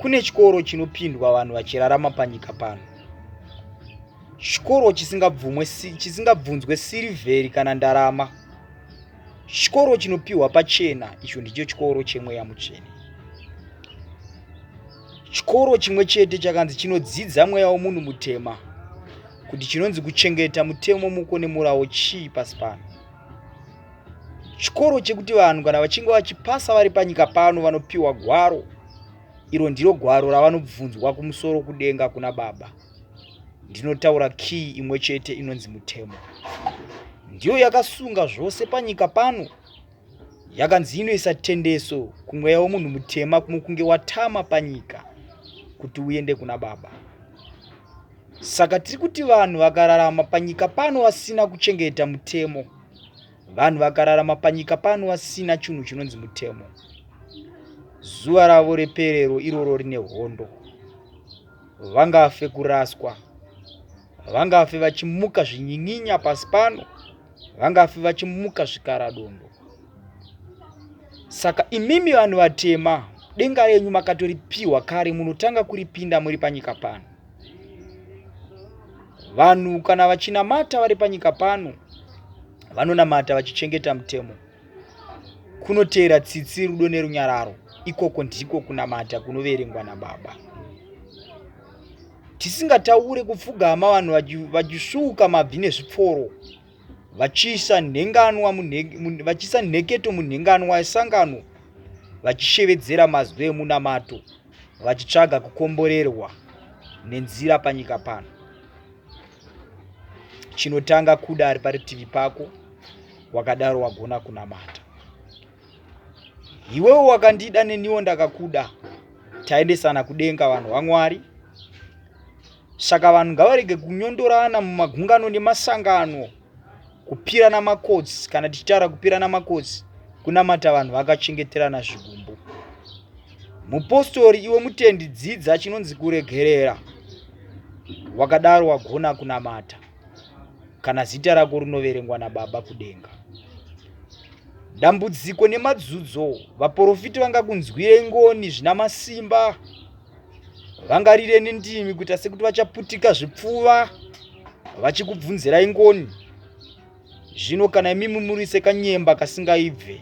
Kune chikoro chinopindwa vanhu vachirarama panyika pano. Chikoro chisingabvunzwe sirivheri kana ndarama. Chikoro chinopiwa pachena, icho ndicho chikoro chemweya mutsvene. Chikoro chimwe chete chakanzi chinodzidza mweya womunhu mutema, kuti chinonzi kuchengeta mutemo muko nemurawo chii pasi pano. Chikoro chekuti vanhu kana vachinge vachipasa vari panyika pano vanopiwa gwaro. Iro ndiro gwaro ravanobvunzwa kumusoro kudenga kuna Baba. Ndinotaura kii imwe chete inonzi mutemo. Ndiyo yakasunga zvose panyika pano. Yakanzi inoisa tendeso kumweya womunhu mutema kunge watama panyika kuti uende kuna Baba. Saka tiri kuti vanhu vakararama panyika pano vasina kuchengeta mutemo, vanhu vakararama panyika pano vasina chinhu chinonzi mutemo, zuva ravo reperero iroro rine hondo. Vangafe kuraswa, vangafe vachimuka zvinyinyinya pasi pano, vangafe vachimuka zvikaradondo. Saka imimi vanhu vatema, denga renyu makatoripiwa kare, munotanga kuripinda muri panyika pano. Vanhu kana vachinamata vari panyika pano, vanonamata vachichengeta mutemo. Kunoteera tsitsi, rudo nerunyararo. Ikoko ndiko kunamata kunoverengwa naBaba. Tisingataure kupfugama vanhu vachisvuuka mabvi nezvipforo, vachiisa nheketo munhenganwa yesangano, vachishevedzera mazwi emunamato, vachitsvaga kukomborerwa nenzira panyika pano. Chinotanga kuda ari parutivi pako, wakadaro wagona kunamata. Iwewo wakandida neniwo ndakakuda, taendesana kudenga vanhu vaMwari. Saka vanhu ngavarege kunyondorana mumagungano nemasangano, kupirana makodzi. Kana tichitaura kupirana makodzi, kunamata vanhu vakachengeterana zvigumbu. Mupostori, iwe mutendi, dzidza chinonzi kuregerera. Wakadaro wagona kunamata, kana zita rako rinoverengwa naBaba kudenga. Dambudziko nemadzudzo, vaprofiti vangakunzwire ngoni zvina masimba, vangarire nendimi kuita sekuti vachaputika zvipfuva, vachikubvunzirai ngoni. Zvino kana imimi muri sekanyemba kasingaibve,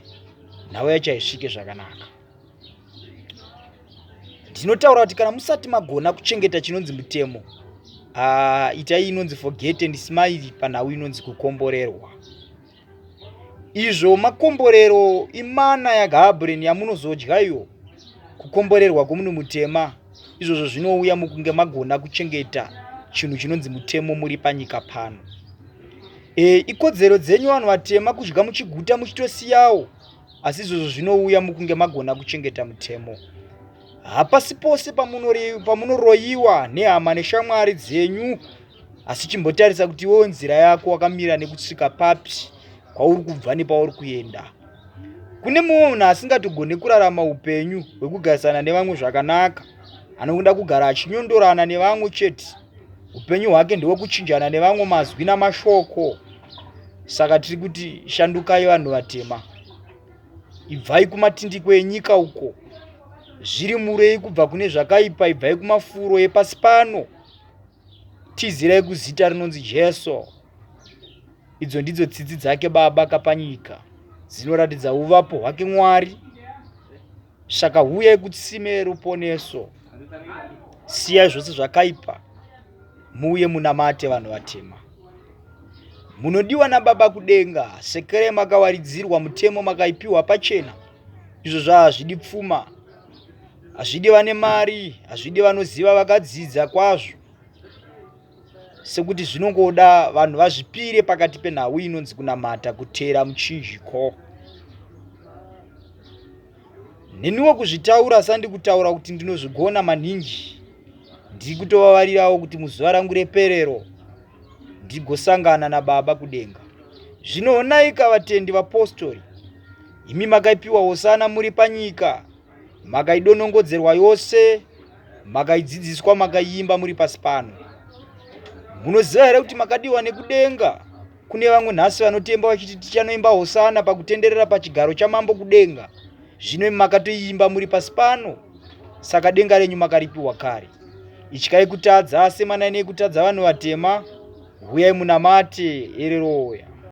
nawe yachaisvike zvakanaka. Ndinotaura kuti kana musati magona kuchengeta chinonzi mutemo, itai inonzi forget and smile panhau inonzi kukomborerwa. Izvo makomborero imana yaGabhureni yamunozodya iyo. Kukomborerwa kwomunhu mutema, izvozvo zvinouya mukunge magona kuchengeta chinhu chinonzi mutemo muri panyika pano. Ikodzero dzenyu vanhu vatema kudya muchiguta muchitosiyawo, asi izvozvo zvinouya mukunge magona kuchengeta mutemo. Hapasi pose pamunoroyiwa nehama neshamwari dzenyu, asi chimbotarisa kuti iwewo nzira yako wakamira nekusvika papi, kwauri kubva nepauri kuenda. Kune mumwe munhu asingatogone kurarama upenyu hwekugarisana nevamwe zvakanaka, anoda kugara achinyondorana nevamwe chete. Upenyu hwake ndewekuchinjana nevamwe mazwi namashoko. Saka tiri kuti shandukai vanhu vatema, ibvai kumatindiko enyika uko, zviri murei kubva kune zvakaipa, ibvai kumafuro epasi pano, tizirai kuzita rinonzi Jesu. Idzo ndidzo tsitsi dzake Baba kapanyika, dzinoratidza uvapo hwake Mwari. Saka huyai kutsime ruponeso, siyai zvose zvakaipa, muuye munamate vanhu vatema. Munodiwa naBaba kudenga, sekere makawaridzirwa mutemo makaipiwa pachena. Izvo zvazvidi pfuma, hazvidi vane mari, hazvidi vanoziva vakadzidza kwazvo, sekuti zvinongoda vanhu vazvipire pakati penhau inonzi kunamata, kuteera muchinjiko. Neniwo kuzvitaura sandi kutaura kuti ndinozvigona maningi, ndiri kutovavarirawo kuti muzuva rangu reperero ndigosangana naBaba kudenga. Zvino onaika vatendi vapostori, imi makaipiwa hosana muri panyika, makaidonongodzerwa yose, makaidzidziswa, makaiimba muri pasi pano. Munoziva here kuti makadiwa nekudenga? Kune vamwe nhasi vanotemba vachiti tichanoimba hosana pakutenderera pachigaro chamambo kudenga. Zvino makatoiimba muri pasi pano. saka denga renyu makaripiwa kare. Ityai kutadza, semanai nekutadza vanhu vatema, uyai munamate, ereroya.